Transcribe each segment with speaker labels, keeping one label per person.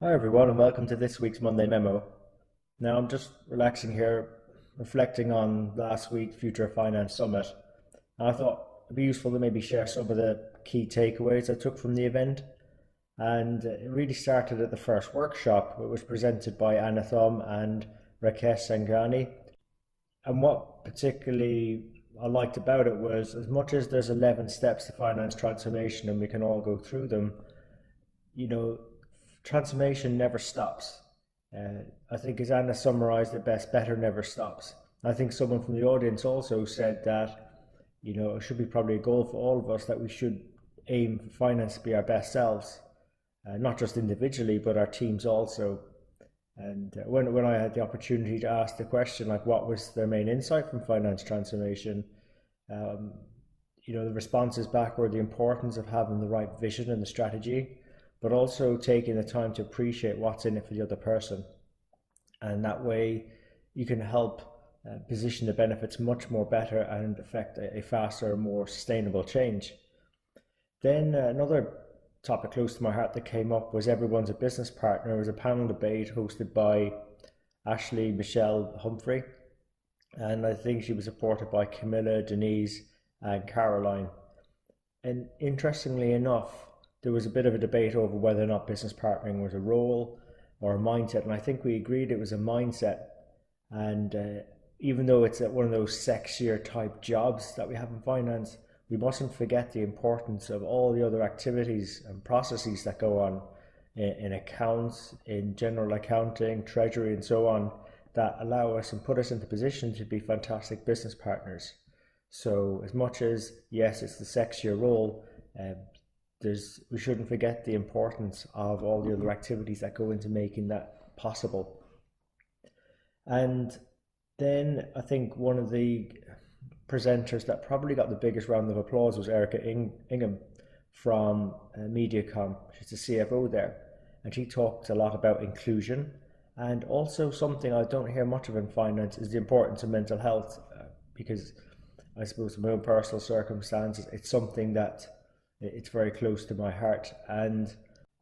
Speaker 1: Hi everyone, and welcome to this week's Monday Memo. Now I'm just relaxing here, reflecting on last week's Future of Finance Summit. And I thought it'd be useful to maybe share some of the key takeaways I took from the event. And it really started at the first workshop. It was presented by Anna Thom and Rakesh Sanghani. And what particularly I liked about it was, as much as there's 11 steps to finance transformation and we can all go through them, you know, transformation never stops. Uh, I think, as Anna summarized it best, better never stops. I think someone from the audience also said that, it should be probably a goal for all of us that we should aim for finance to be our best selves, not just individually, but our teams also. And when I had the opportunity to ask the question, like, what was their main insight from finance transformation, um, the responses back were the importance of having the right vision and the strategy, but also taking the time to appreciate what's in it for the other person. And that way you can help position the benefits much more better and affect a faster, more sustainable change. Then another topic close to my heart that came up was everyone's a business partner. It was a panel debate hosted by Ashley Michelle Humphrey, and I think she was supported by Camilla, Denise, and Caroline. And interestingly enough, there was a bit of a debate over whether or not business partnering was a role or a mindset, and I think we agreed it was a mindset. And even though it's one of those sexier type jobs that we have in finance, we mustn't forget the importance of all the other activities and processes that go on in accounts, in general accounting, treasury, and so on, that allow us and put us into position to be fantastic business partners. So, as much as yes, it's the sexier role, uh, we shouldn't forget the importance of all the other activities that go into making that possible. And then I think one of the presenters that probably got the biggest round of applause was Erica Ingham from Mediacom. She's the CFO there, and she talked a lot about inclusion, and also something I don't hear much of in finance is the importance of mental health, because I suppose in my own personal circumstances, it's something that it's very close to my heart. And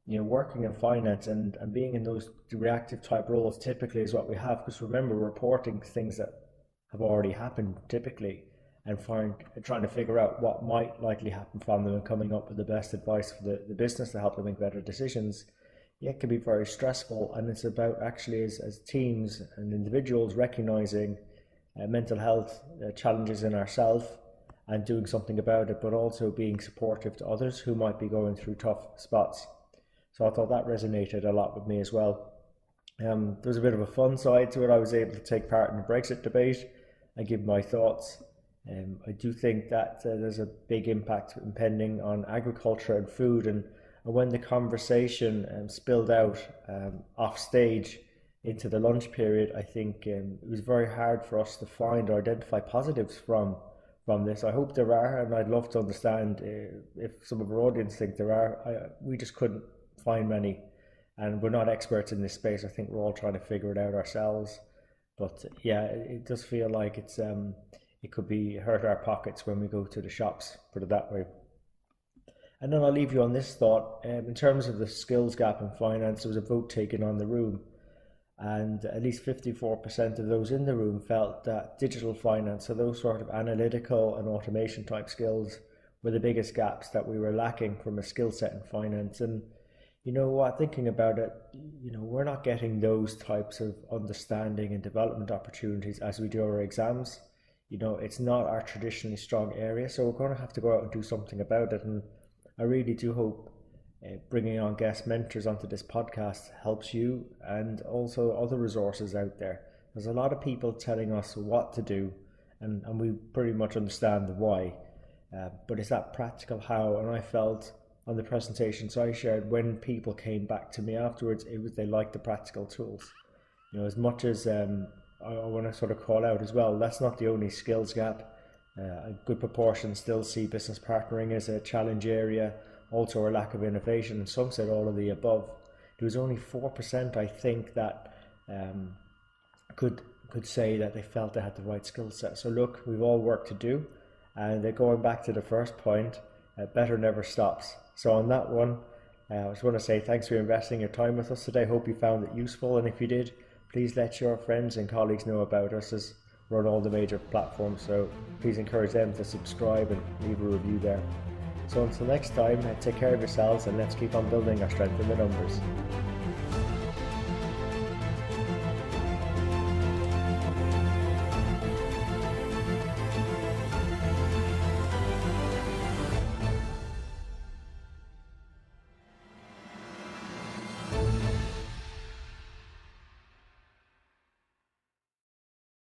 Speaker 1: working in finance and being in those reactive type roles typically is what we have, because remember, we're reporting things that have already happened typically, and trying to figure out what might likely happen from them and coming up with the best advice for the business to help them make better decisions. Yeah, it can be very stressful, and it's about actually as teams and individuals recognizing mental health challenges in ourselves and doing something about it, but also being supportive to others who might be going through tough spots. So I thought that resonated a lot with me as well. There was a bit of a fun side to it. I was able to take part in the Brexit debate and give my thoughts. I do think that there's a big impact impending on agriculture and food, and when the conversation spilled out off stage into the lunch period, I think it was very hard for us to find or identify positives from this. I hope there are, and I'd love to understand if some of our audience think there are. We just couldn't find many, and we're not experts in this space. I think we're all trying to figure it out ourselves. But yeah, it does feel like it could be hurt our pockets when we go to the shops, put it that way. And then I'll leave you on this thought. In terms of the skills gap in finance, there was a vote taken on the room, and at least 54% of those in the room felt that digital finance, so those sort of analytical and automation type skills, were the biggest gaps that we were lacking from a skill set in finance. And you know what, thinking about it, we're not getting those types of understanding and development opportunities as we do our exams. It's not our traditionally strong area, so we're going to have to go out and do something about it. And I really do hope bringing on guest mentors onto this podcast helps you, and also other resources out there. There's a lot of people telling us what to do, and we pretty much understand the why, but it's that practical how. And I felt on the presentations I shared, when people came back to me afterwards, it was they liked the practical tools. As much as I want to sort of call out as well, that's not the only skills gap. A good proportion still see business partnering as a challenge area, also a lack of innovation, and some said all of the above. There was only 4%, I think, that could say that they felt they had the right skill set. So look, we've all work to do, and going back to the first point, better never stops. So on that one, I just want to say thanks for investing your time with us today. Hope you found it useful, and if you did, please let your friends and colleagues know about us, as we're on all the major platforms, so please encourage them to subscribe and leave a review there. So until next time, take care of yourselves, and let's keep on building our strength in the numbers.